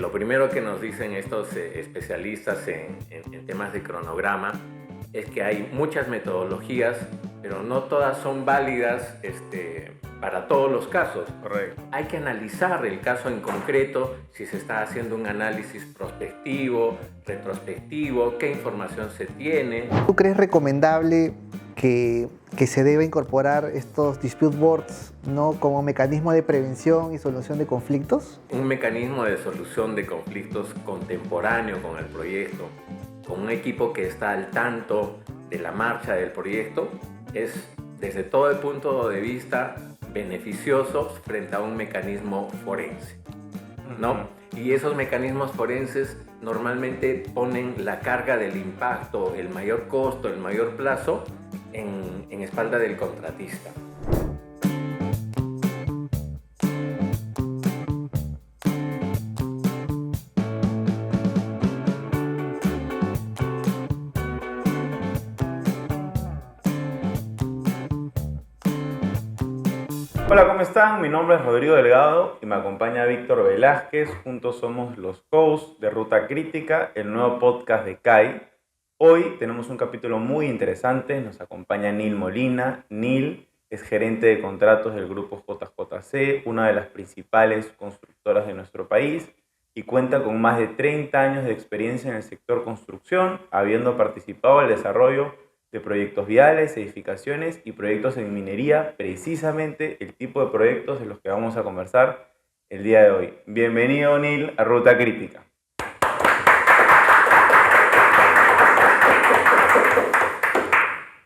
Lo primero que nos dicen estos especialistas en temas de cronograma es que hay muchas metodologías, pero no todas son válidas para todos los casos. Correcto. Hay que analizar el caso en concreto, si se está haciendo un análisis prospectivo, retrospectivo, qué información se tiene. ¿Tú crees recomendable que se deba incorporar estos dispute boards, ¿no?, como mecanismo de prevención y solución de conflictos? Un mecanismo de solución de conflictos contemporáneo con el proyecto, con un equipo que está al tanto de la marcha del proyecto, es desde todo el punto de vista beneficioso frente a un mecanismo forense, ¿no? Y esos mecanismos forenses normalmente ponen la carga del impacto, el mayor costo, el mayor plazo en espalda del contratista. Hola, ¿cómo están? Mi nombre es Rodrigo Delgado y me acompaña Víctor Velázquez. Juntos somos los hosts de Ruta Crítica, el nuevo podcast de CAI. Hoy tenemos un capítulo muy interesante. Nos acompaña Nil Molina. Nil es gerente de contratos del grupo JJC, una de las principales constructoras de nuestro país, y cuenta con más de 30 años de experiencia en el sector construcción, habiendo participado en el desarrollo de proyectos viales, edificaciones y proyectos en minería, precisamente el tipo de proyectos de los que vamos a conversar el día de hoy. Bienvenido, Nil, a Ruta Crítica.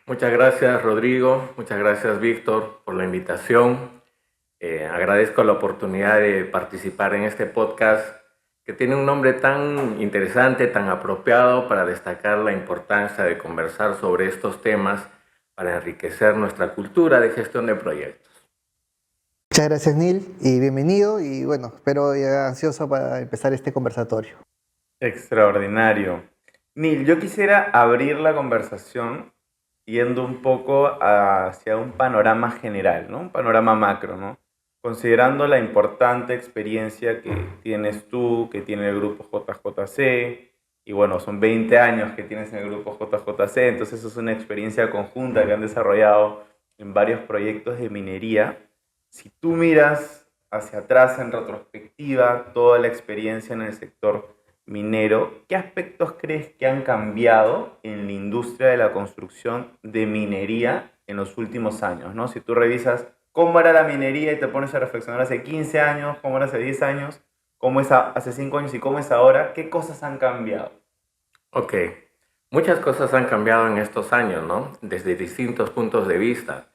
Muchas gracias, Rodrigo. Muchas gracias, Víctor, por la invitación. Agradezco la oportunidad de participar en este podcast que tiene un nombre tan interesante, tan apropiado para destacar la importancia de conversar sobre estos temas para enriquecer nuestra cultura de gestión de proyectos. Muchas gracias, Nil, y bienvenido, y bueno, espero ya ansioso para empezar este conversatorio. Extraordinario. Nil, yo quisiera abrir la conversación yendo un poco hacia un panorama general, ¿no? Un panorama macro, ¿no? Considerando la importante experiencia que tienes tú, que tiene el grupo JJC, y bueno, son 20 años que tienes en el grupo JJC, entonces eso es una experiencia conjunta que han desarrollado en varios proyectos de minería. Si tú miras hacia atrás en retrospectiva toda la experiencia en el sector minero, ¿qué aspectos crees que han cambiado en la industria de la construcción de minería en los últimos años, ¿no? Si tú revisas cómo era la minería y te pones a reflexionar hace 15 años, cómo era hace 10 años, cómo es hace 5 años y cómo es ahora, ¿qué cosas han cambiado? Ok, muchas cosas han cambiado en estos años, ¿no? Desde distintos puntos de vista,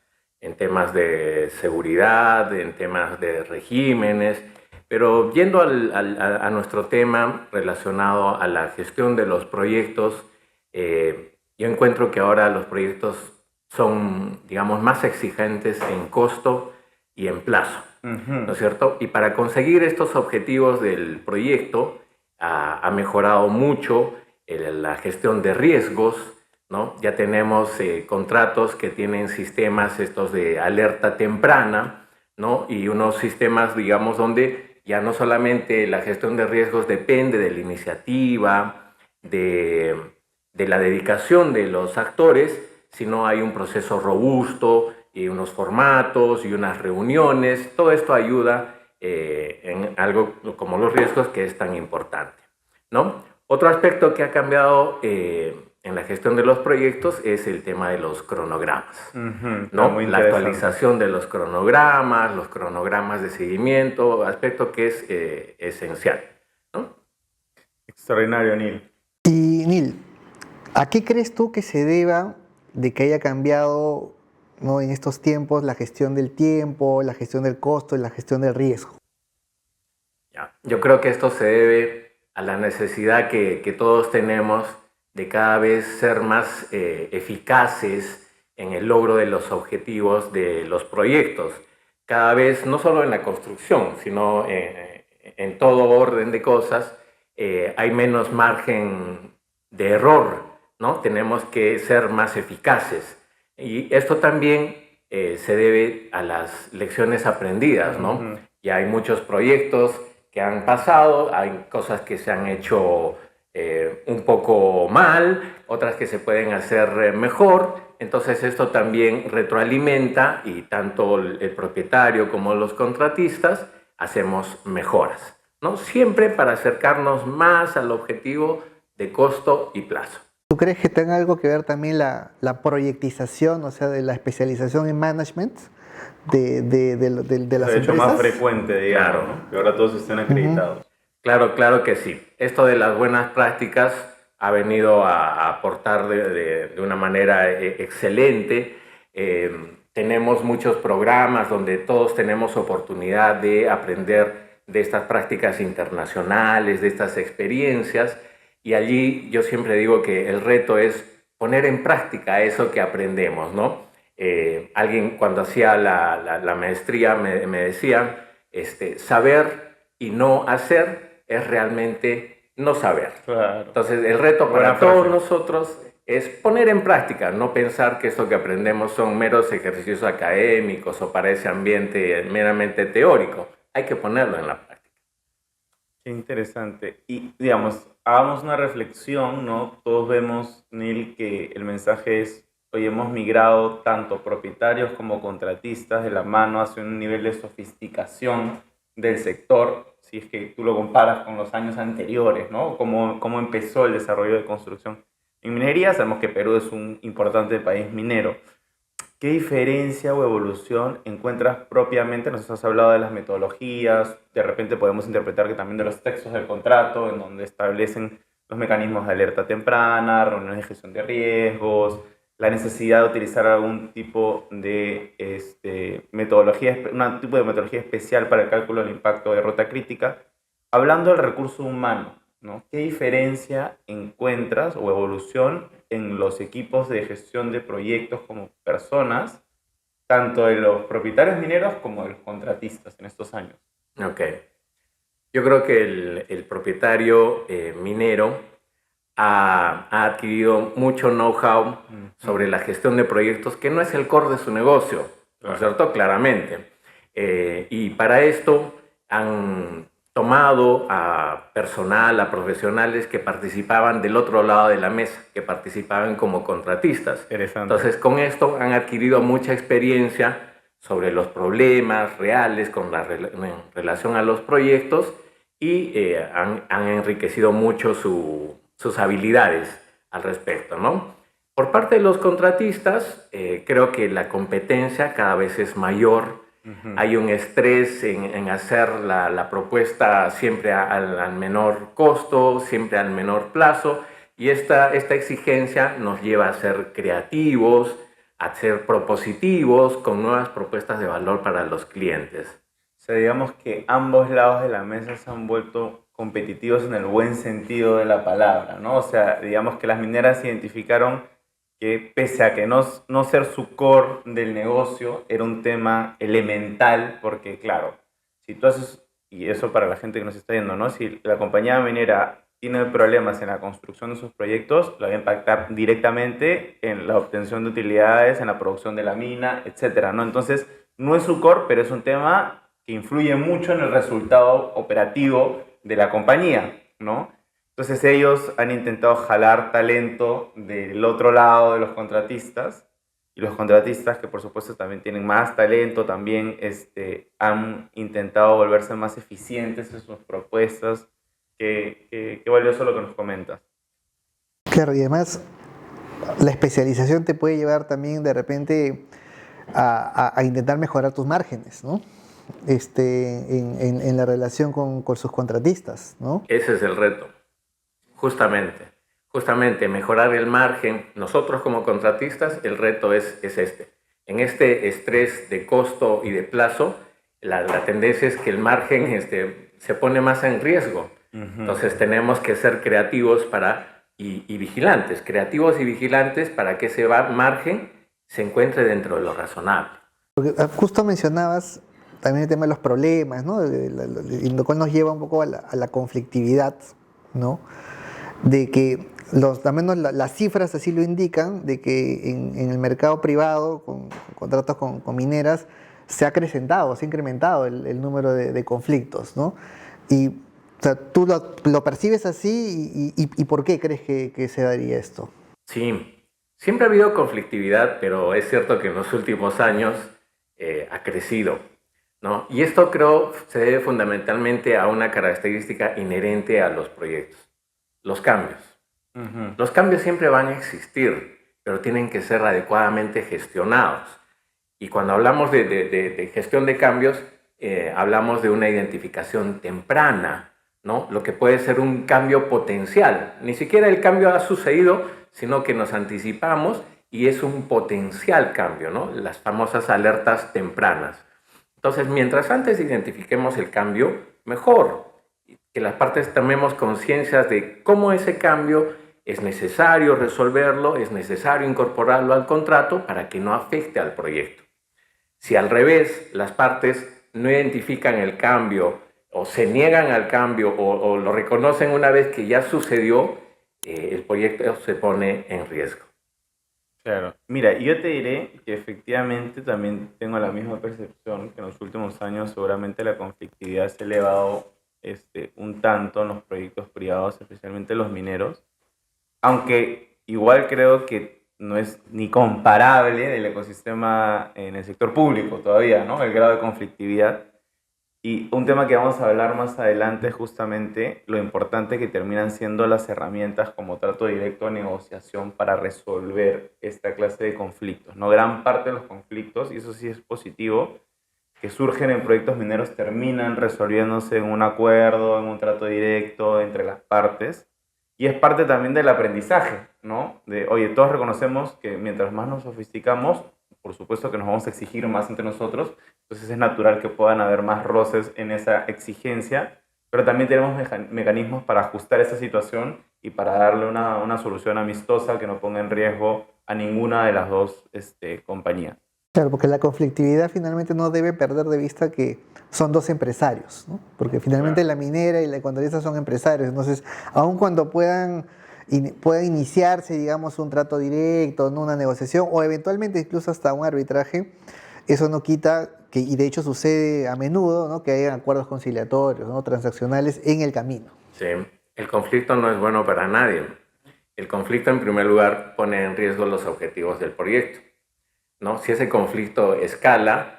en temas de seguridad, en temas de regímenes, pero yendo a nuestro tema relacionado a la gestión de los proyectos, yo encuentro que ahora los proyectos son, digamos, más exigentes en costo y en plazo, ¿no es cierto? Y para conseguir estos objetivos del proyecto ha mejorado mucho la gestión de riesgos, ¿no? Ya tenemos contratos que tienen sistemas estos de alerta temprana, ¿no? Y unos sistemas, digamos, donde ya no solamente la gestión de riesgos depende de la iniciativa, de la dedicación de los actores, sino hay un proceso robusto y unos formatos y unas reuniones. Todo esto ayuda en algo como los riesgos, que es tan importante, ¿no? Otro aspecto que ha cambiado en la gestión de los proyectos es el tema de los cronogramas, ¿no? La actualización de los cronogramas de seguimiento, aspecto que es esencial, ¿no? Extraordinario, Nil. Y Nil, ¿a qué crees tú que se deba de que haya cambiado, ¿no?, en estos tiempos la gestión del tiempo, la gestión del costo y la gestión del riesgo? Yo creo que esto se debe a la necesidad que todos tenemos de cada vez ser más eficaces en el logro de los objetivos de los proyectos. Cada vez, no solo en la construcción, sino en todo orden de cosas, hay menos margen de error, ¿no? Tenemos que ser más eficaces. Y esto también se debe a las lecciones aprendidas, ¿no? Ya hay muchos proyectos que han pasado, hay cosas que se han hecho un poco mal, otras que se pueden hacer mejor. Entonces esto también retroalimenta y tanto el propietario como los contratistas hacemos mejoras, ¿no? Siempre para acercarnos más al objetivo de costo y plazo. ¿Tú crees que tenga algo que ver también la proyectización, o sea, de la especialización en management de las De hecho, empresas? más frecuente, digamos, Claro. ¿no? Que ahora todos estén acreditados. Claro que sí. Esto de las buenas prácticas ha venido a aportar de una manera excelente. Tenemos muchos programas donde todos tenemos oportunidad de aprender de estas prácticas internacionales, de estas experiencias, y allí yo siempre digo que el reto es poner en práctica eso que aprendemos, ¿no? Alguien cuando hacía la maestría me decía, saber y no hacer es realmente no saber. Claro. Entonces, el reto Buena para todos frase. nosotros es poner en práctica, no pensar que esto que aprendemos son meros ejercicios académicos o para ese ambiente meramente teórico. Hay que ponerlo en la práctica. Qué interesante. Y, digamos, hagamos una reflexión, ¿no? Todos vemos, Neil, que el mensaje es, hoy hemos migrado tanto propietarios como contratistas de la mano hacia un nivel de sofisticación del sector, si es que tú lo comparas con los años anteriores, ¿no? Cómo empezó el desarrollo de construcción en minería. Sabemos que Perú es un importante país minero. ¿Qué diferencia o evolución encuentras propiamente? Nos has hablado de las metodologías, de repente podemos interpretar que también de los textos del contrato, en donde establecen los mecanismos de alerta temprana, reuniones de gestión de riesgos, la necesidad de utilizar algún tipo de metodología, un tipo de metodología especial para el cálculo del impacto de ruta crítica. Hablando del recurso humano, ¿no? ¿Qué diferencia encuentras o evolución en los equipos de gestión de proyectos como personas, tanto de los propietarios mineros como de los contratistas en estos años? Ok. Yo creo que el propietario minero ha adquirido mucho know-how sobre la gestión de proyectos que no es el core de su negocio, ¿no es cierto? Claramente. Y para esto han tomado a personal, a profesionales que participaban del otro lado de la mesa, que participaban como contratistas. Interesante. Entonces, con esto han adquirido mucha experiencia sobre los problemas reales en relación a los proyectos y han enriquecido mucho sus habilidades al respecto, ¿no? Por parte de los contratistas, creo que la competencia cada vez es mayor. Hay un estrés en hacer la propuesta siempre al menor costo, siempre al menor plazo, y esta exigencia nos lleva a ser creativos, a ser propositivos, con nuevas propuestas de valor para los clientes. O sea, digamos que ambos lados de la mesa se han vuelto competitivos en el buen sentido de la palabra, ¿no? O sea, digamos que las mineras identificaron que pese a que no ser su core del negocio, era un tema elemental, porque claro, si tú haces, y eso para la gente que nos está viendo, ¿no? Si la compañía minera tiene problemas en la construcción de sus proyectos, la va a impactar directamente en la obtención de utilidades, en la producción de la mina, etcétera, ¿no? Entonces, no es su core, pero es un tema que influye mucho en el resultado operativo de la compañía, ¿no? Entonces ellos han intentado jalar talento del otro lado de los contratistas, y los contratistas, que por supuesto también tienen más talento, también han intentado volverse más eficientes en sus propuestas. Qué valioso lo que nos comentas. Claro, y además la especialización te puede llevar también de repente a intentar mejorar tus márgenes, ¿no? En la relación con sus contratistas, ¿no? Ese es el reto, justamente mejorar el margen. Nosotros como contratistas, el reto es este. En este estrés de costo y de plazo, la tendencia es que el margen se pone más en riesgo. Entonces tenemos que ser creativos y vigilantes, creativos y vigilantes para que ese margen se encuentre dentro de lo razonable. Porque justo mencionabas también el tema de los problemas, ¿no? Y lo cual nos lleva un poco a la conflictividad, ¿no? De que al menos las cifras así lo indican, de que en el mercado privado, con contratos con mineras, se ha acrecentado, se ha incrementado el número de conflictos, ¿no? Y, o sea, ¿tú lo percibes así y por qué crees que se daría esto? Sí, siempre ha habido conflictividad, pero es cierto que en los últimos años ha crecido, ¿no? Y esto creo se debe fundamentalmente a una característica inherente a los proyectos, los cambios. Ujú. Los cambios siempre van a existir, pero tienen que ser adecuadamente gestionados. Y cuando hablamos de gestión de cambios, hablamos de una identificación temprana, ¿no? Lo que puede ser un cambio potencial. Ni siquiera el cambio ha sucedido, sino que nos anticipamos y es un potencial cambio, ¿no? Las famosas alertas tempranas. Entonces, mientras antes identifiquemos el cambio, mejor. Que las partes tomemos conciencia de cómo ese cambio es necesario resolverlo, es necesario incorporarlo al contrato para que no afecte al proyecto. Si al revés las partes no identifican el cambio o se niegan al cambio o lo reconocen una vez que ya sucedió, el proyecto se pone en riesgo. Claro. Mira, yo te diré que efectivamente también tengo la misma percepción que en los últimos años seguramente la conflictividad se ha elevado un tanto en los proyectos privados, especialmente los mineros, aunque igual creo que no es ni comparable del ecosistema en el sector público todavía, ¿no? El grado de conflictividad. Y un tema que vamos a hablar más adelante es justamente lo importante que terminan siendo las herramientas como trato directo o negociación para resolver esta clase de conflictos, ¿no? Gran parte de los conflictos, y eso sí es positivo, que surgen en proyectos mineros terminan resolviéndose en un acuerdo, en un trato directo entre las partes. Y es parte también del aprendizaje, ¿no? De, oye, todos reconocemos que mientras más nos sofisticamos, por supuesto que nos vamos a exigir más entre nosotros, entonces es natural que puedan haber más roces en esa exigencia, pero también tenemos mecanismos para ajustar esa situación y para darle una solución amistosa que no ponga en riesgo a ninguna de las dos compañías. Claro, porque la conflictividad finalmente no debe perder de vista que son dos empresarios, ¿no? Porque finalmente Claro. la minera y la ecuatoriana son empresarios, entonces, aun cuando pueda iniciarse, digamos, un trato directo, ¿no? Una negociación o eventualmente incluso hasta un arbitraje, eso no quita que, y de hecho sucede a menudo, ¿no? Que haya acuerdos conciliatorios, ¿no? Transaccionales en el camino. Sí, el conflicto no es bueno para nadie. El conflicto, en primer lugar, pone en riesgo los objetivos del proyecto, ¿no? Si ese conflicto escala,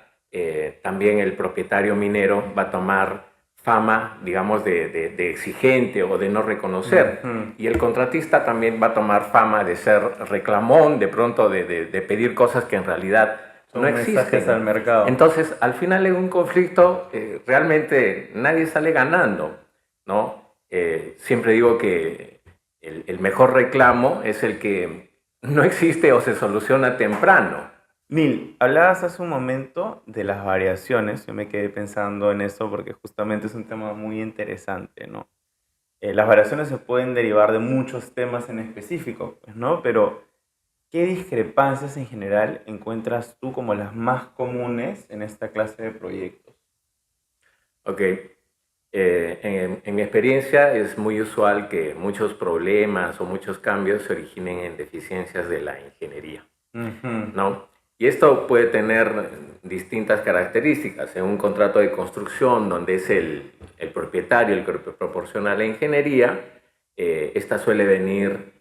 también el propietario minero va a tomar fama, digamos, de exigente o de no reconocer. Ujú. Y el contratista también va a tomar fama de ser reclamón, de pronto de pedir cosas que en realidad Son no mensajes existen. al mercado. Entonces, al final en un conflicto, realmente nadie sale ganando, ¿no? Siempre digo que el mejor reclamo es el que no existe o se soluciona temprano. Mil, hablabas hace un momento de las variaciones, yo me quedé pensando en eso porque justamente es un tema muy interesante, ¿no? Las variaciones se pueden derivar de muchos temas en específico, pues, ¿no? Pero, ¿qué discrepancias en general encuentras tú como las más comunes en esta clase de proyectos? Ok. En mi experiencia es muy usual que muchos problemas o muchos cambios se originen en deficiencias de la ingeniería, Ujú. ¿no? Y esto puede tener distintas características. En un contrato de construcción donde es el propietario el que proporciona la ingeniería, esta suele venir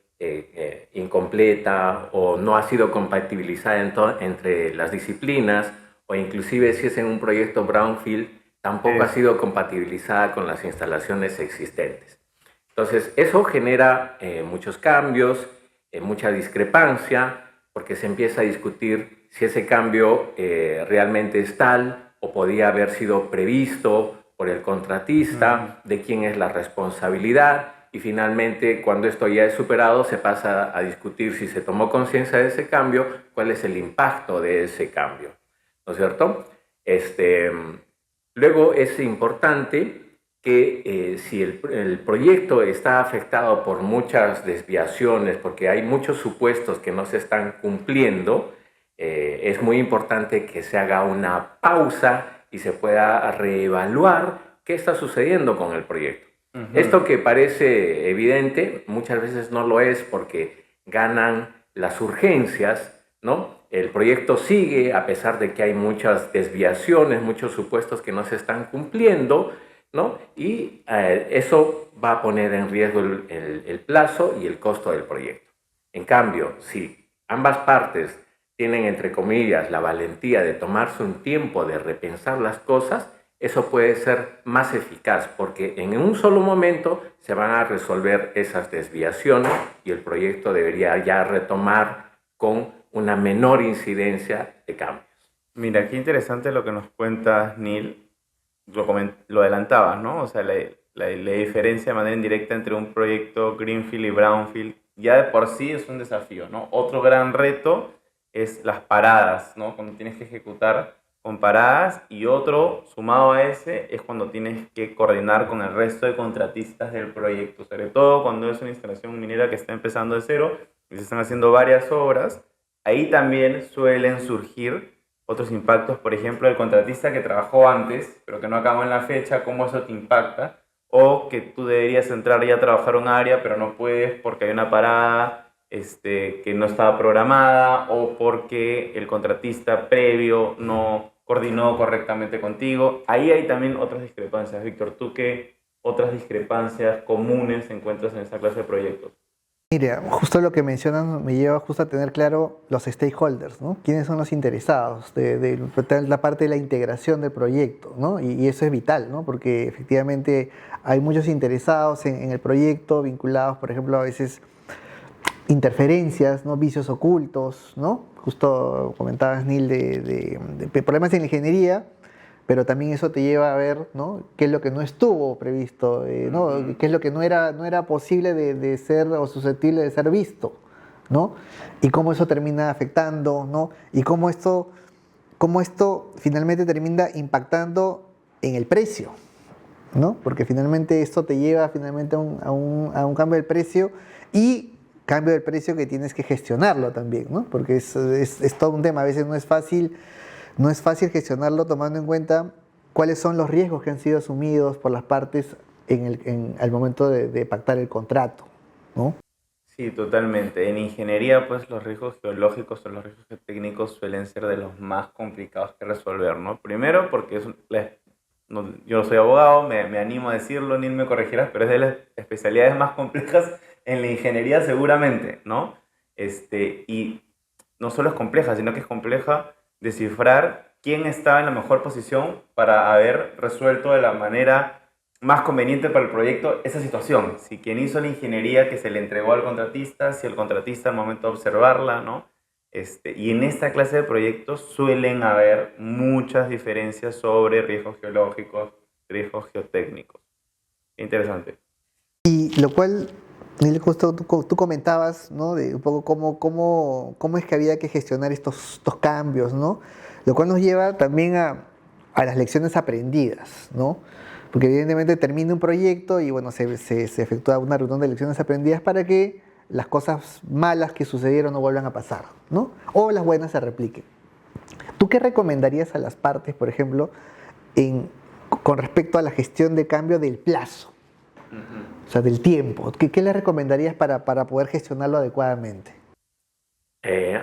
incompleta o no ha sido compatibilizada entre las disciplinas, o inclusive si es en un proyecto brownfield, tampoco ha Es, sido compatibilizada con las instalaciones existentes. Entonces, eso genera muchos cambios, mucha discrepancia, porque se empieza a discutir si ese cambio realmente es tal o podía haber sido previsto por el ujú. contratista, de quién es la responsabilidad, y finalmente, cuando esto ya es superado, se pasa a discutir si se tomó conciencia de ese cambio, cuál es el impacto de ese cambio, ¿no es cierto? Este, Luego es importante que si el proyecto está afectado por muchas desviaciones, porque hay muchos supuestos que no se están cumpliendo, es muy importante que se haga una pausa y se pueda reevaluar qué está sucediendo con el proyecto. Ujú. Esto que parece evidente, muchas veces no lo es porque ganan las urgencias, ¿no? El proyecto sigue a pesar de que hay muchas desviaciones, muchos supuestos que no se están cumpliendo, ¿no? Y eso va a poner en riesgo el plazo y el costo del proyecto. En cambio, si ambas partes tienen, entre comillas, la valentía de tomarse un tiempo de repensar las cosas, eso puede ser más eficaz porque en un solo momento se van a resolver esas desviaciones y el proyecto debería ya retomar con una menor incidencia de cambios. Mira, qué interesante lo que nos cuentas, Neil. Lo adelantabas, ¿no? O sea, la diferencia de manera indirecta entre un proyecto Greenfield y Brownfield ya de por sí es un desafío, ¿no? Otro gran reto es las paradas, ¿no? Cuando tienes que ejecutar con paradas, y otro sumado a ese es cuando tienes que coordinar con el resto de contratistas del proyecto, sobre todo cuando es una instalación minera que está empezando de cero y se están haciendo varias obras. Ahí también suelen surgir otros impactos, por ejemplo, el contratista que trabajó antes, pero que no acabó en la fecha, cómo eso te impacta, o que tú deberías entrar ya a trabajar un área, pero no puedes porque hay una parada que no estaba programada, o porque el contratista previo no coordinó correctamente contigo. Ahí hay también otras discrepancias. Víctor, ¿tú qué otras discrepancias comunes encuentras en esta clase de proyectos? Mira, justo lo que mencionan me lleva justo a tener claro los stakeholders, ¿no? ¿Quiénes son los interesados de la parte de la integración del proyecto, ¿no? Y eso es vital, ¿no? Porque efectivamente hay muchos interesados en el proyecto, vinculados, por ejemplo, a veces interferencias, ¿no? Vicios ocultos, ¿no? Justo comentabas, Neil, de problemas en la ingeniería, pero también eso te lleva a ver, ¿no? Qué es lo que no estuvo previsto, ¿no? Qué es lo que no era posible de ser o susceptible de ser visto, ¿no? Y cómo eso termina afectando, ¿no? Y cómo esto finalmente termina impactando en el precio, ¿no? Porque finalmente esto te lleva finalmente a un cambio del precio, y cambio del precio que tienes que gestionarlo también, ¿no? Porque es todo un tema, a veces no es fácil gestionarlo tomando en cuenta cuáles son los riesgos que han sido asumidos por las partes al momento de pactar el contrato, ¿no? Sí, totalmente. En ingeniería, pues los riesgos geológicos o los riesgos geotécnicos suelen ser de los más complicados que resolver, ¿no? Primero, porque yo no soy abogado, me animo a decirlo, ni me corregirás, pero es de las especialidades más complejas en la ingeniería seguramente, ¿no? Y no solo es compleja, sino que es compleja descifrar quién estaba en la mejor posición para haber resuelto de la manera más conveniente para el proyecto esa situación. Si quien hizo la ingeniería que se le entregó al contratista, si el contratista al momento de observarla, ¿no? Y en esta clase de proyectos suelen haber muchas diferencias sobre riesgos geológicos, riesgos geotécnicos. Interesante. Y lo cual, Neil, justo tú comentabas, ¿no? De un poco cómo es que había que gestionar estos cambios, ¿no? Lo cual nos lleva también a las lecciones aprendidas, ¿no? Porque evidentemente termina un proyecto y bueno, se efectúa una reunión de lecciones aprendidas para que las cosas malas que sucedieron no vuelvan a pasar, ¿no? O las buenas se repliquen. ¿Tú qué recomendarías a las partes, por ejemplo, con respecto a la gestión de cambio del plazo? O sea, del tiempo. ¿Qué le recomendarías para poder gestionarlo adecuadamente?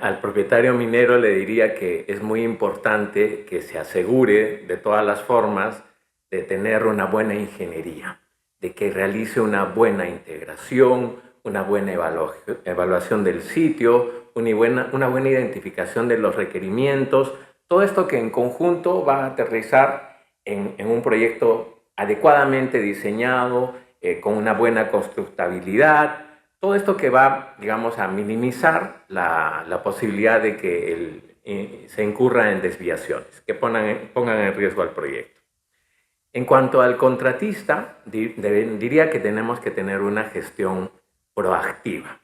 Al propietario minero le diría que es muy importante que se asegure de todas las formas de tener una buena ingeniería, de que realice una buena integración, una buena evaluación del sitio, una buena identificación de los requerimientos, todo esto que en conjunto va a aterrizar en un proyecto adecuadamente diseñado, con una buena constructabilidad, todo esto que va, digamos, a minimizar la posibilidad de que se incurra en desviaciones, que pongan en riesgo al proyecto. En cuanto al contratista, diría que tenemos que tener una gestión proactiva,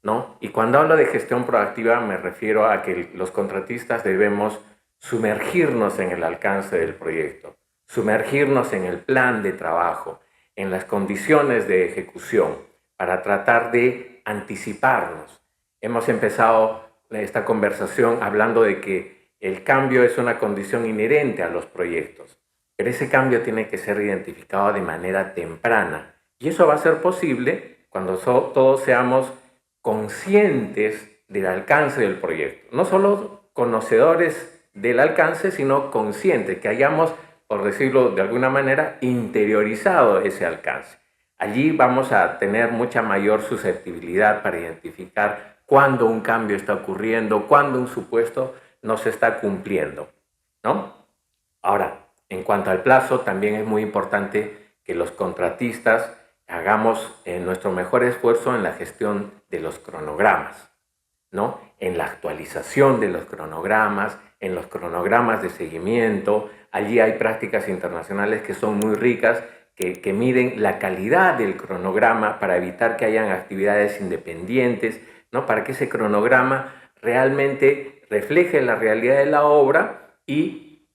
¿no? Y cuando hablo de gestión proactiva me refiero a que los contratistas debemos sumergirnos en el alcance del proyecto, sumergirnos en el plan de trabajo, en las condiciones de ejecución, para tratar de anticiparnos. Hemos empezado esta conversación hablando de que el cambio es una condición inherente a los proyectos, pero ese cambio tiene que ser identificado de manera temprana, y eso va a ser posible cuando todos seamos conscientes del alcance del proyecto. No solo conocedores del alcance, sino conscientes, que hayamos por decirlo de alguna manera, interiorizado ese alcance. Allí vamos a tener mucha mayor susceptibilidad para identificar cuándo un cambio está ocurriendo, cuándo un supuesto no se está cumpliendo, ¿no? Ahora, en cuanto al plazo, también es muy importante que los contratistas hagamos nuestro mejor esfuerzo en la gestión de los cronogramas, ¿no? En la actualización de los cronogramas, en los cronogramas de seguimiento. Allí hay prácticas internacionales que son muy ricas, que miden la calidad del cronograma para evitar que hayan actividades independientes, ¿no? Para que ese cronograma realmente refleje la realidad de la obra y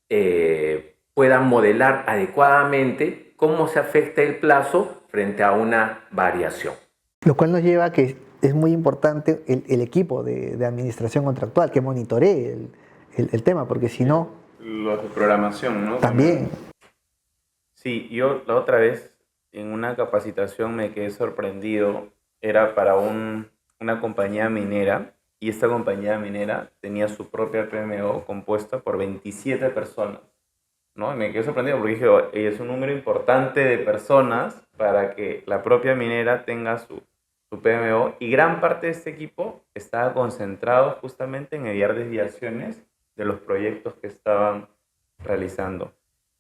pueda modelar adecuadamente cómo se afecta el plazo frente a una variación. Lo cual nos lleva a que es muy importante el equipo de administración contractual que monitoree el tema, porque si no... Los de programación, ¿no? También. Sí, yo la otra vez en una capacitación me quedé sorprendido. Era para una compañía minera, y esta compañía minera tenía su propia PMO compuesta por 27 personas, ¿no? Y me quedé sorprendido porque dije, "Oye, es un número importante de personas para que la propia minera tenga su PMO", y gran parte de este equipo estaba concentrado justamente en mediar desviaciones de los proyectos que estaban realizando.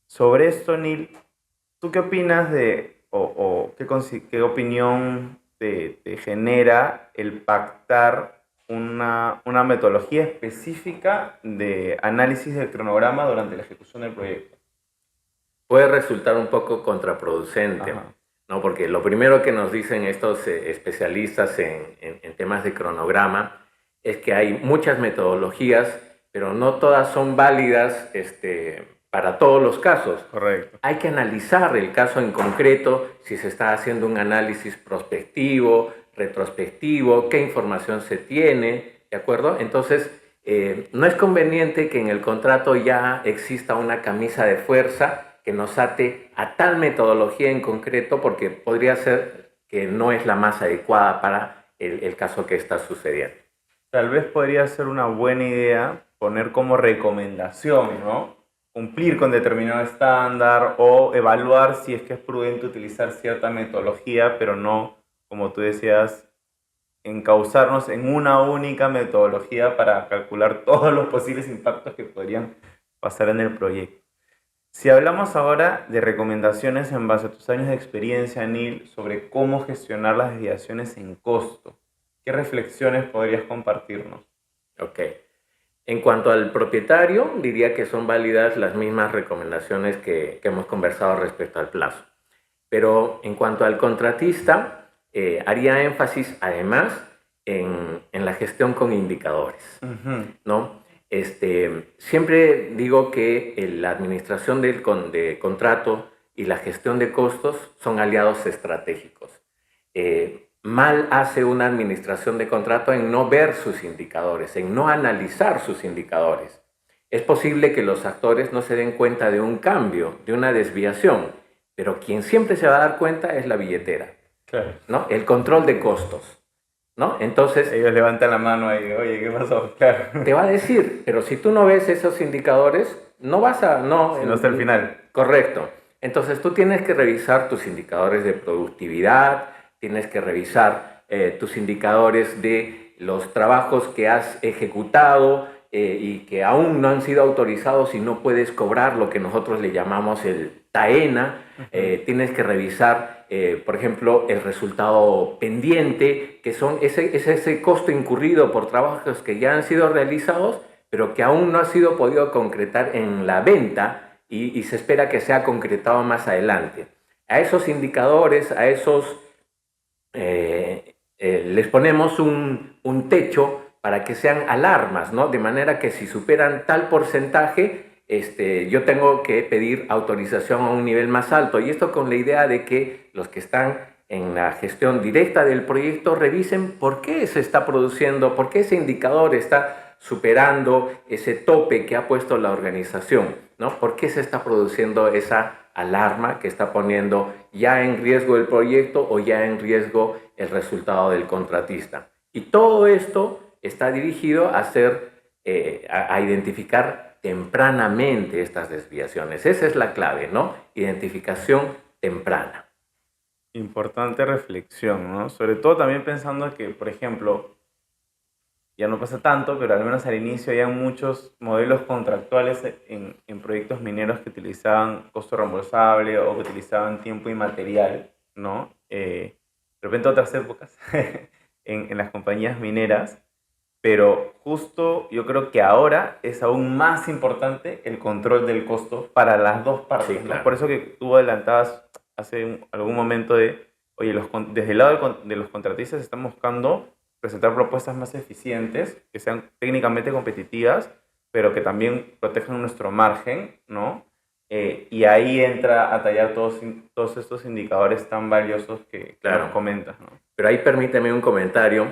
Sobre esto, Neil, ¿tú qué opinas o qué opinión te genera el pactar una metodología específica de análisis del cronograma durante la ejecución del proyecto? Puede resultar un poco contraproducente, Ajá. ¿no? Porque lo primero que nos dicen estos especialistas en temas de cronograma es que hay muchas metodologías, pero no todas son válidas para todos los casos. Correcto. Hay que analizar el caso en concreto, si se está haciendo un análisis prospectivo, retrospectivo, qué información se tiene, ¿de acuerdo? Entonces, no es conveniente que en el contrato ya exista una camisa de fuerza que nos ate a tal metodología en concreto, porque podría ser que no es la más adecuada para el caso que está sucediendo. Tal vez podría ser una buena idea poner como recomendación, ¿no? Cumplir con determinado estándar o evaluar si es que es prudente utilizar cierta metodología, pero no, como tú decías, encauzarnos en una única metodología para calcular todos los posibles impactos que podrían pasar en el proyecto. Si hablamos ahora de recomendaciones en base a tus años de experiencia, Neil, sobre cómo gestionar las desviaciones en costo, ¿qué reflexiones podrías compartirnos? Ok. En cuanto al propietario, diría que son válidas las mismas recomendaciones que hemos conversado respecto al plazo. Pero en cuanto al contratista, haría énfasis además en la gestión con indicadores, ¿no? Siempre digo que la administración de contrato y la gestión de costos son aliados estratégicos. Mal hace una administración de contrato en no ver sus indicadores, en no analizar sus indicadores. Es posible que los actores no se den cuenta de un cambio, de una desviación, pero quien siempre se va a dar cuenta es la billetera, Claro. ¿no? El control de costos, ¿no? Entonces, Ellos levantan la mano ahí, oye, ¿qué pasó? Claro. te va a decir, pero si tú no ves esos indicadores, no vas a... No, Si no hasta el final. Correcto. Entonces tú tienes que revisar tus indicadores de productividad, tienes que revisar tus indicadores de los trabajos que has ejecutado y que aún no han sido autorizados y no puedes cobrar lo que nosotros le llamamos el TAENA. Tienes que revisar, por ejemplo, el resultado pendiente, que son ese costo incurrido por trabajos que ya han sido realizados, pero que aún no ha sido podido concretar en la venta y se espera que sea concretado más adelante. A esos indicadores, a esos les ponemos un techo para que sean alarmas, ¿no? De manera que si superan tal porcentaje, yo tengo que pedir autorización a un nivel más alto. Y esto con la idea de que los que están en la gestión directa del proyecto revisen por qué se está produciendo, por qué ese indicador está superando ese tope que ha puesto la organización, ¿no? ¿Por qué se está produciendo esa alarma que está poniendo ya en riesgo el proyecto o ya en riesgo el resultado del contratista? Y todo esto está dirigido a identificar tempranamente estas desviaciones. Esa es la clave, ¿no? Identificación temprana. Importante reflexión, ¿no? Sobre todo también pensando que, por ejemplo, ya no pasa tanto, pero al menos al inicio había muchos modelos contractuales en proyectos mineros que utilizaban costo reembolsable o que utilizaban tiempo inmaterial, ¿no? De repente otras épocas en las compañías mineras, pero justo yo creo que ahora es aún más importante el control del costo para las dos partes, Sí, ¿no? claro. Por eso que tú adelantabas algún momento de, oye, desde el lado de los contratistas están buscando presentar propuestas más eficientes, que sean técnicamente competitivas, pero que también protejan nuestro margen, ¿no? Y ahí entra a tallar todos estos indicadores tan valiosos que Claro. nos comentas, ¿no? Pero ahí permíteme un comentario,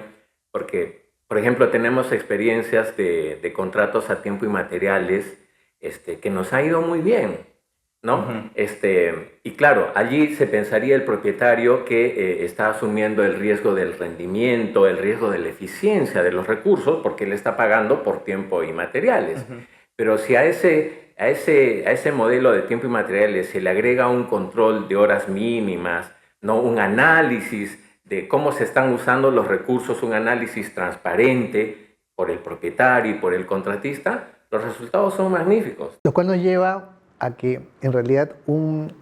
porque, por ejemplo, tenemos experiencias de contratos a tiempo y materiales que nos ha ido muy bien, ¿no? Ujú. Y claro, allí se pensaría el propietario que está asumiendo el riesgo del rendimiento, el riesgo de la eficiencia de los recursos, porque él está pagando por tiempo y materiales. Ujú. Pero si a ese modelo de tiempo y materiales se le agrega un control de horas mínimas, ¿no? Un análisis de cómo se están usando los recursos, un análisis transparente por el propietario y por el contratista, los resultados son magníficos. Lo cual nos lleva a que en realidad un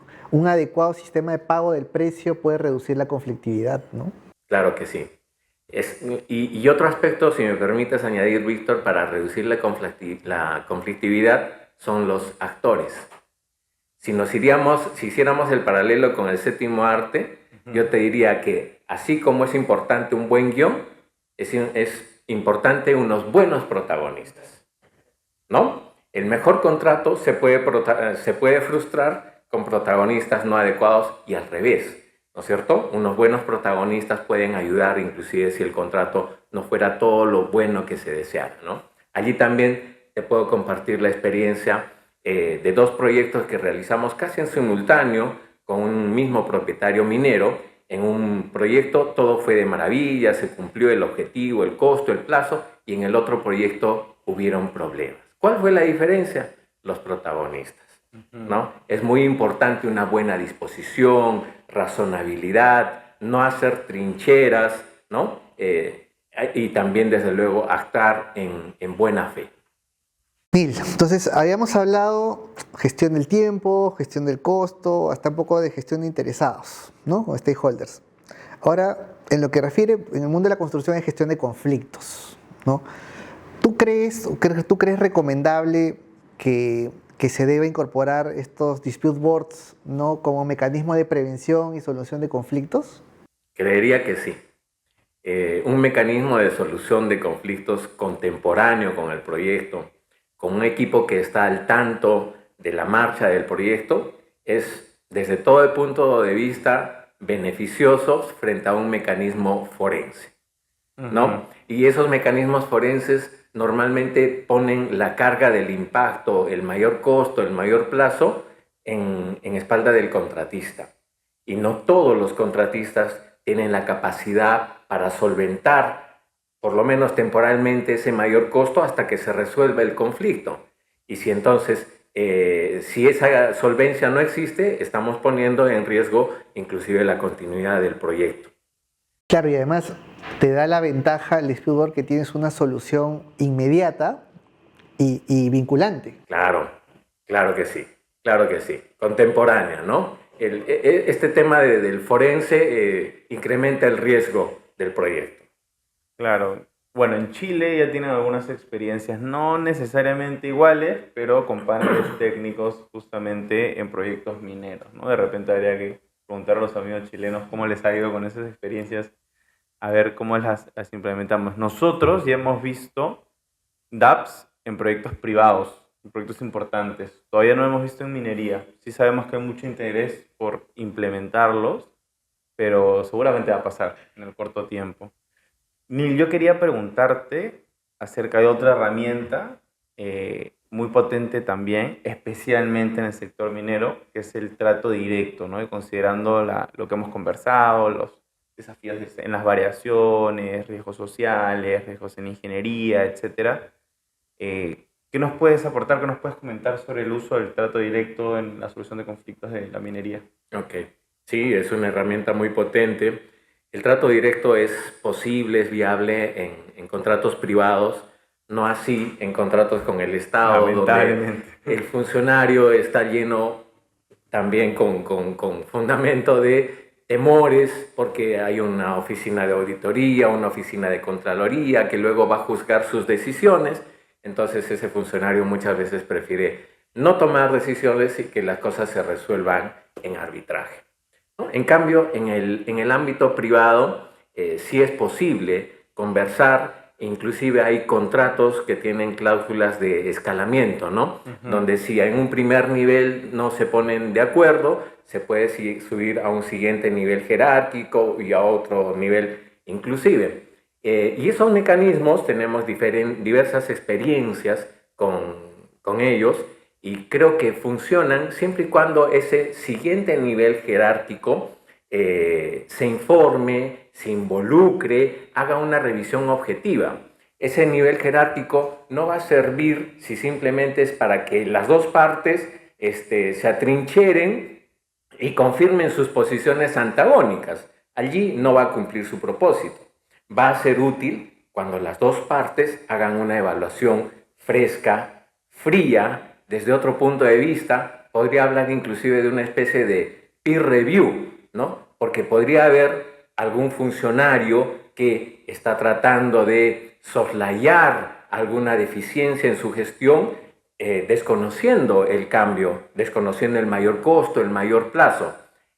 adecuado sistema de pago del precio puede reducir la conflictividad, ¿no? Claro que sí. Y otro aspecto, si me permites añadir, Víctor, para reducir la conflictividad, son los actores. Si hiciéramos el paralelo con el séptimo arte, yo te diría que así como es importante un buen guión, es importante unos buenos protagonistas, ¿no? El mejor contrato se puede frustrar con protagonistas no adecuados y al revés, ¿no es cierto? Unos buenos protagonistas pueden ayudar, inclusive si el contrato no fuera todo lo bueno que se deseara, ¿no? Allí también te puedo compartir la experiencia de dos proyectos que realizamos casi en simultáneo con un mismo propietario minero. En un proyecto todo fue de maravilla, se cumplió el objetivo, el costo, el plazo, y en el otro proyecto hubieron problemas. ¿Cuál fue la diferencia? Los protagonistas, ¿no? Es muy importante una buena disposición, razonabilidad, no hacer trincheras, ¿no? Y también, desde luego, actuar en buena fe. Mil, entonces habíamos hablado gestión del tiempo, gestión del costo, hasta un poco de gestión de interesados, ¿no? O stakeholders. Ahora, en lo que refiere, en el mundo de la construcción hay gestión de conflictos, ¿no? ¿Tú crees recomendable que se deba incorporar estos dispute boards, ¿no? Como mecanismo de prevención y solución de conflictos? Creería que sí. Un mecanismo de solución de conflictos contemporáneo con el proyecto, con un equipo que está al tanto de la marcha del proyecto, es desde todo el punto de vista beneficioso frente a un mecanismo forense, ¿no? Y esos mecanismos forenses normalmente ponen la carga del impacto, el mayor costo, el mayor plazo en espalda del contratista. Y no todos los contratistas tienen la capacidad para solventar, por lo menos temporalmente, ese mayor costo hasta que se resuelva el conflicto. Y si entonces, si esa solvencia no existe, estamos poniendo en riesgo inclusive la continuidad del proyecto. Claro, y además te da la ventaja el dispute board que tienes una solución inmediata y vinculante. Claro, claro que sí, contemporánea, ¿no? Este tema del forense incrementa el riesgo del proyecto. Claro. Bueno, en Chile ya tienen algunas experiencias no necesariamente iguales, pero con paneles técnicos justamente en proyectos mineros, ¿no? De repente habría que preguntar a los amigos chilenos cómo les ha ido con esas experiencias, a ver cómo las implementamos. Nosotros ya hemos visto dApps en proyectos privados, en proyectos importantes. Todavía no hemos visto en minería. Sí sabemos que hay mucho interés por implementarlos, pero seguramente va a pasar en el corto tiempo. Neil, yo quería preguntarte acerca de otra herramienta muy potente también, especialmente en el sector minero, que es el trato directo, ¿no? Y considerando lo que hemos conversado, los desafíos en las variaciones, riesgos sociales, riesgos en ingeniería, etcétera. ¿Qué nos puedes aportar, qué nos puedes comentar sobre el uso del trato directo en la solución de conflictos de la minería? Ok, sí, es una herramienta muy potente. El trato directo es posible, es viable en contratos privados, no así en contratos con el Estado, donde Lamentablemente. el funcionario está lleno también con fundamento de temores, porque hay una oficina de auditoría, una oficina de contraloría, que luego va a juzgar sus decisiones. Entonces ese funcionario muchas veces prefiere no tomar decisiones y que las cosas se resuelvan en arbitraje, ¿no? En cambio, en el ámbito privado sí es posible conversar, inclusive hay contratos que tienen cláusulas de escalamiento, ¿no? Donde si en un primer nivel no se ponen de acuerdo, se puede subir a un siguiente nivel jerárquico y a otro nivel inclusive. Y esos mecanismos tenemos diversas experiencias con ellos y creo que funcionan siempre y cuando ese siguiente nivel jerárquico se informe, se involucre, haga una revisión objetiva. Ese nivel jerárquico no va a servir si simplemente es para que las dos partes se atrincheren y confirmen sus posiciones antagónicas. Allí no va a cumplir su propósito. Va a ser útil cuando las dos partes hagan una evaluación fresca, fría, desde otro punto de vista. Podría hablar inclusive de una especie de peer review, ¿no? Porque podría haber algún funcionario que está tratando de soslayar alguna deficiencia en su gestión, desconociendo el cambio, desconociendo el mayor costo, el mayor plazo.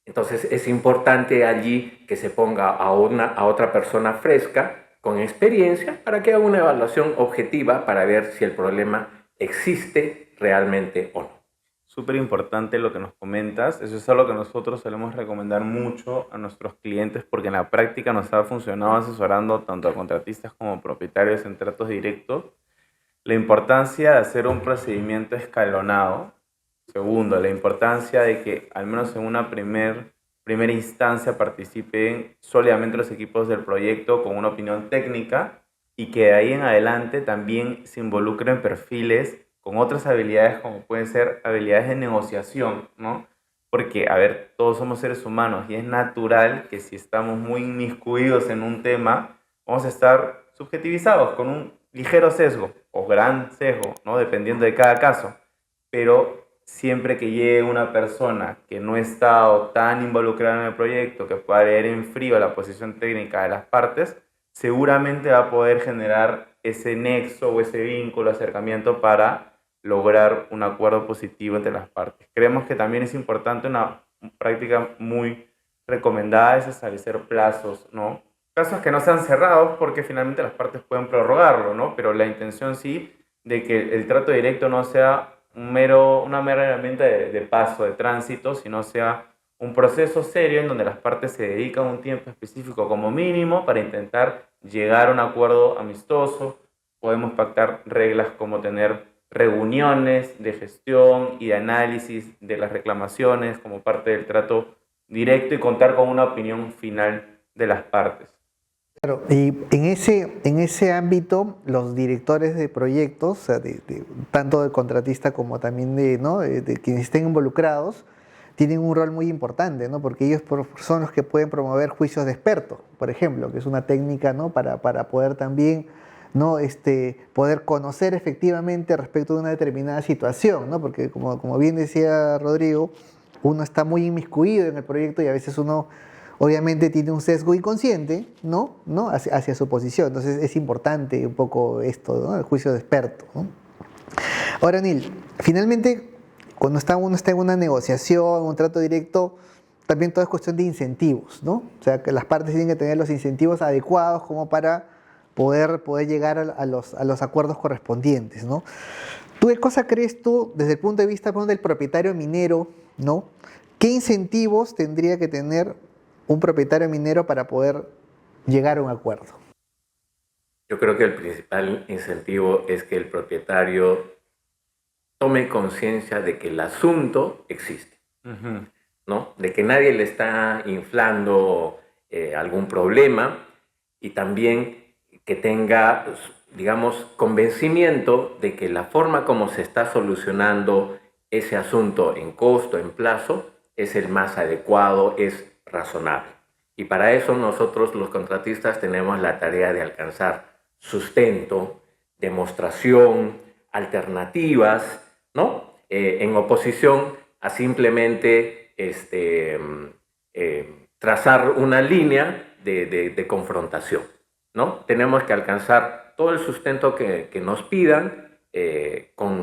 Entonces es importante allí que se ponga a otra persona fresca, con experiencia, para que haga una evaluación objetiva para ver si el problema existe realmente o no. Súper importante lo que nos comentas. Eso es algo que nosotros solemos recomendar mucho a nuestros clientes porque en la práctica nos ha funcionado asesorando tanto a contratistas como propietarios en tratos directos. La importancia de hacer un procedimiento escalonado. Segundo, la importancia de que al menos en una primera instancia participen sólidamente los equipos del proyecto con una opinión técnica y que de ahí en adelante también se involucren perfiles con otras habilidades como pueden ser habilidades de negociación, ¿no? Porque, a ver, todos somos seres humanos y es natural que si estamos muy inmiscuidos en un tema, vamos a estar subjetivizados con un ligero sesgo o gran sesgo, ¿no? Dependiendo de cada caso. Pero siempre que llegue una persona que no ha estado tan involucrada en el proyecto, que pueda leer en frío la posición técnica de las partes, seguramente va a poder generar ese nexo o ese vínculo, acercamiento para lograr un acuerdo positivo entre las partes. Creemos que también es importante una práctica muy recomendada es establecer plazos, ¿no? Casos que no sean cerrados porque finalmente las partes pueden prorrogarlo, ¿no? Pero la intención sí de que el trato directo no sea una mera herramienta de paso, de tránsito, sino sea un proceso serio en donde las partes se dedican un tiempo específico como mínimo para intentar llegar a un acuerdo amistoso. Podemos pactar reglas como tener reuniones de gestión y de análisis de las reclamaciones como parte del trato directo y contar con una opinión final de las partes. Claro, y en ese ámbito, los directores de proyectos, o sea, tanto de contratista como también de, ¿no? De quienes estén involucrados, tienen un rol muy importante, ¿no? Porque ellos son los que pueden promover juicios de expertos, por ejemplo, que es una técnica, ¿no? Para poder también, ¿no? Poder conocer efectivamente respecto de una determinada situación, ¿no? Porque como bien decía Rodrigo, uno está muy inmiscuido en el proyecto y a veces uno obviamente tiene un sesgo inconsciente, ¿no? Hacia su posición. Entonces es importante un poco esto, ¿no? El juicio de experto, ¿no? Ahora, Neil, finalmente, cuando uno está en una negociación, un trato directo, también todo es cuestión de incentivos, ¿no? O sea, que las partes tienen que tener los incentivos adecuados como para poder llegar a los acuerdos correspondientes, ¿no? ¿Tú qué cosa crees tú, desde el punto de vista del propietario minero, ¿no? ¿Qué incentivos tendría que tener un propietario minero para poder llegar a un acuerdo? Yo creo que el principal incentivo es que el propietario tome conciencia de que el asunto existe, Ujú. ¿no? De que nadie le está inflando algún problema y también que tenga digamos, convencimiento de que la forma como se está solucionando ese asunto en costo, en plazo, es el más adecuado, es razonable. Y para eso nosotros los contratistas tenemos la tarea de alcanzar sustento, demostración, alternativas, ¿no? En oposición a simplemente trazar una línea de confrontación, ¿no? Tenemos que alcanzar todo el sustento que nos pidan,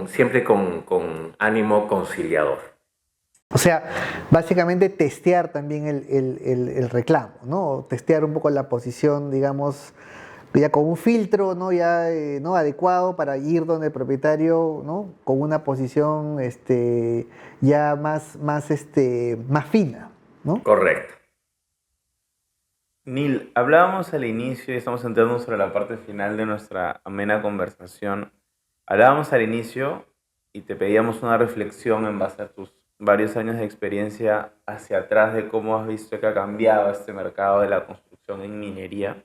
siempre con ánimo conciliador. O sea, básicamente testear también el reclamo, ¿no? Testear un poco la posición, digamos, ya con un filtro, ¿no? Ya ¿no? adecuado para ir donde el propietario, ¿no? Con una posición ya más fina, ¿no? Correcto. Neil, hablábamos al inicio y estamos entrando sobre la parte final de nuestra amena conversación. Hablábamos al inicio y te pedíamos una reflexión en base a tus varios años de experiencia hacia atrás de cómo has visto que ha cambiado este mercado de la construcción en minería.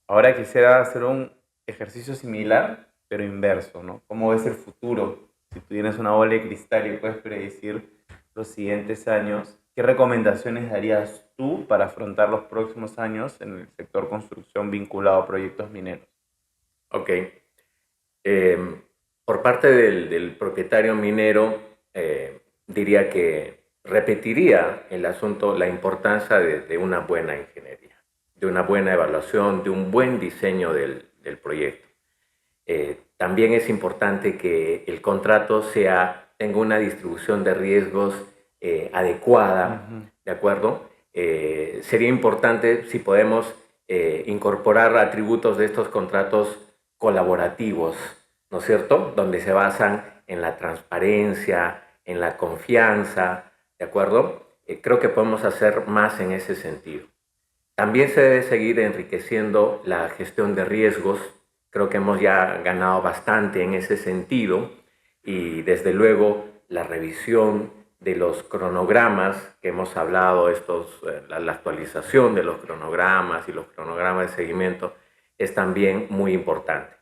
Ahora quisiera hacer un ejercicio similar, pero inverso, ¿no? ¿Cómo ves el futuro? Si tú tienes una bola de cristal y puedes predecir los siguientes años, ¿qué recomendaciones darías tú para afrontar los próximos años en el sector construcción vinculado a proyectos mineros? Ok. Por parte del propietario minero, diría que repetiría el asunto, la importancia de una buena ingeniería, de una buena evaluación, de un buen diseño del proyecto. También es importante que el contrato tenga una distribución de riesgos adecuada, ¿de acuerdo? Sería importante si podemos incorporar atributos de estos contratos colaborativos, ¿no es cierto? Donde se basan en la transparencia, en la confianza, ¿de acuerdo? Creo que podemos hacer más en ese sentido. También se debe seguir enriqueciendo la gestión de riesgos. Creo que hemos ya ganado bastante en ese sentido y desde luego la revisión de los cronogramas que hemos hablado, la actualización de los cronogramas y los cronogramas de seguimiento es también muy importante.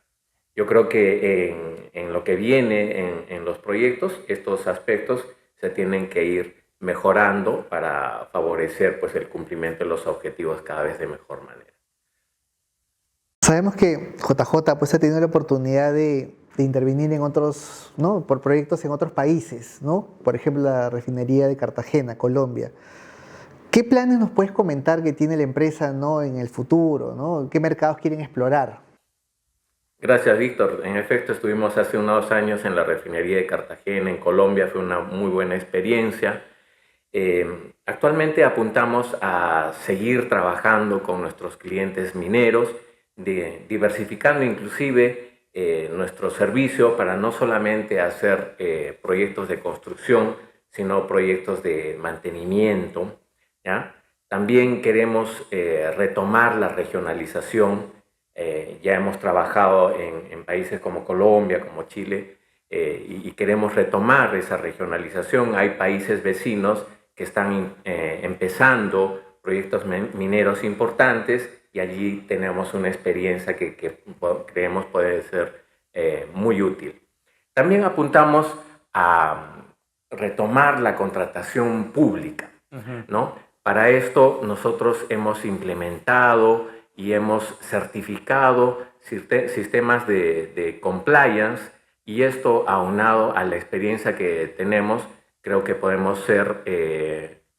Yo creo que en lo que viene en los proyectos, estos aspectos se tienen que ir mejorando para favorecer pues, el cumplimiento de los objetivos cada vez de mejor manera. Sabemos que JJ pues, ha tenido la oportunidad de intervenir en otros, ¿no? Por proyectos en otros países, ¿no? Por ejemplo, la refinería de Cartagena, Colombia. ¿Qué planes nos puedes comentar que tiene la empresa, ¿no? En el futuro, ¿no? ¿Qué mercados quieren explorar? Gracias, Víctor. En efecto, estuvimos hace unos años en la refinería de Cartagena, en Colombia. Fue una muy buena experiencia. Actualmente apuntamos a seguir trabajando con nuestros clientes mineros, diversificando inclusive nuestro servicio para no solamente hacer proyectos de construcción, sino proyectos de mantenimiento, ¿ya? También queremos retomar la regionalización. Ya hemos trabajado en países como Colombia, como Chile, y queremos retomar esa regionalización. Hay países vecinos que están empezando proyectos mineros importantes y allí tenemos una experiencia que creemos puede ser muy útil. También apuntamos a retomar la contratación pública, ¿no? Para esto nosotros hemos implementado y hemos certificado sistemas de compliance y esto aunado a la experiencia que tenemos, creo que podemos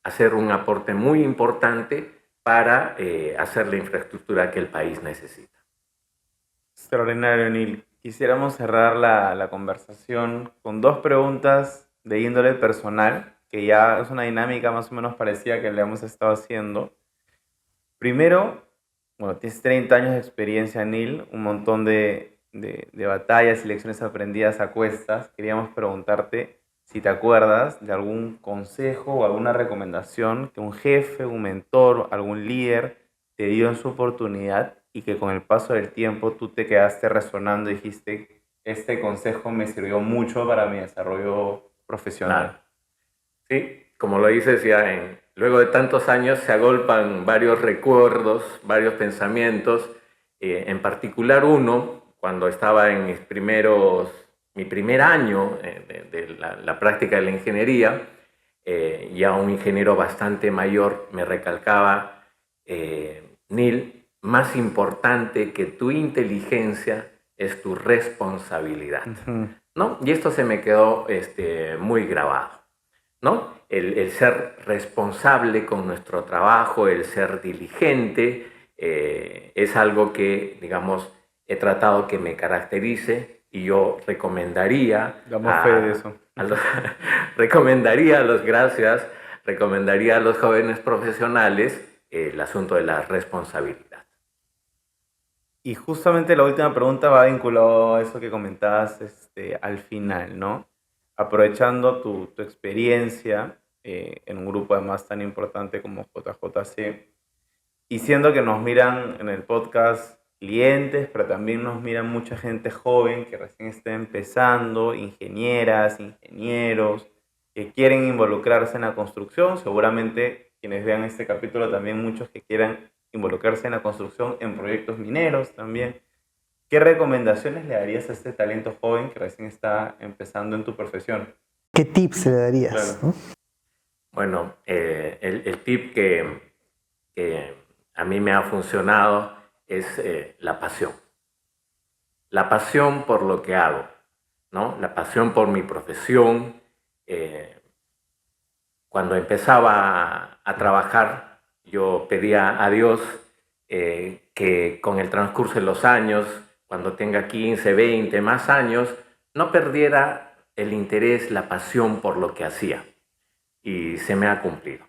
hacer un aporte muy importante para hacer la infraestructura que el país necesita. Extraordinario, Neil. Quisiéramos cerrar la conversación con dos preguntas de índole personal, que ya es una dinámica más o menos parecida que le hemos estado haciendo. Primero, bueno, tienes 30 años de experiencia, Neil, un montón de batallas y lecciones aprendidas a cuestas. Queríamos preguntarte si te acuerdas de algún consejo o alguna recomendación que un jefe, un mentor, algún líder te dio en su oportunidad y que con el paso del tiempo tú te quedaste resonando y dijiste, este consejo me sirvió mucho para mi desarrollo profesional. Sí, como lo dices, luego de tantos años se agolpan varios recuerdos, varios pensamientos, en particular uno, cuando estaba en mi primer año de la práctica de la ingeniería, ya un ingeniero bastante mayor me recalcaba, Neil, más importante que tu inteligencia es tu responsabilidad, Ujú. ¿no? Y esto se me quedó muy grabado, ¿no? El ser responsable con nuestro trabajo, el ser diligente, es algo que, digamos, he tratado que me caracterice y yo recomendaría Damos fe de eso. a los, recomendaría a los, gracias, recomendaría a los jóvenes profesionales el asunto de la responsabilidad. Y justamente la última pregunta va vinculado a eso que comentabas al final, ¿no? Aprovechando tu experiencia en un grupo además tan importante como JJC, y siendo que nos miran en el podcast clientes, pero también nos miran mucha gente joven que recién está empezando, ingenieras, ingenieros, que quieren involucrarse en la construcción. Seguramente quienes vean este capítulo también muchos que quieran involucrarse en la construcción, en proyectos mineros también. ¿Qué recomendaciones le darías a este talento joven que recién está empezando en tu profesión? ¿Qué tips le darías? Claro. ¿No? Bueno, el tip que a mí me ha funcionado es la pasión. La pasión por lo que hago, ¿no? La pasión por mi profesión. eh, Cuando empezaba a trabajar, yo pedía a Dios que con el transcurso de los años, cuando tenga 15, 20, más años, no perdiera el interés, la pasión por lo que hacía. Y se me ha cumplido.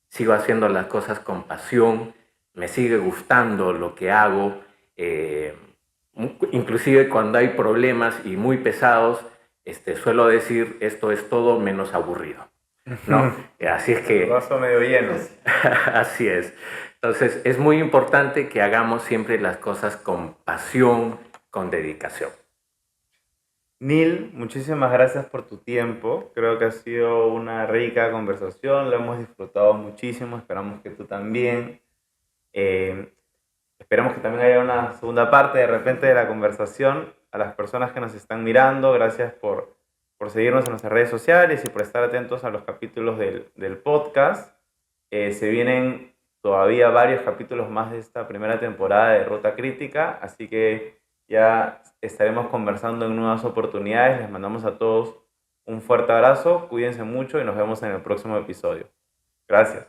Sigo haciendo las cosas con pasión, me sigue gustando lo que hago, inclusive cuando hay problemas y muy pesados, suelo decir, esto es todo menos aburrido, ¿no? Así es El que, vaso medio lleno. así es. Entonces, es muy importante que hagamos siempre las cosas con pasión, con dedicación. Neil, muchísimas gracias por tu tiempo. Creo que ha sido una rica conversación, lo hemos disfrutado muchísimo, esperamos que tú también. Eh, Esperamos que también haya una segunda parte de repente de la conversación. A las personas que nos están mirando, gracias por seguirnos en nuestras redes sociales y por estar atentos a los capítulos del podcast. Se vienen todavía varios capítulos más de esta primera temporada de Ruta Crítica, así que ya estaremos conversando en nuevas oportunidades. Les mandamos a todos un fuerte abrazo, cuídense mucho y nos vemos en el próximo episodio. Gracias.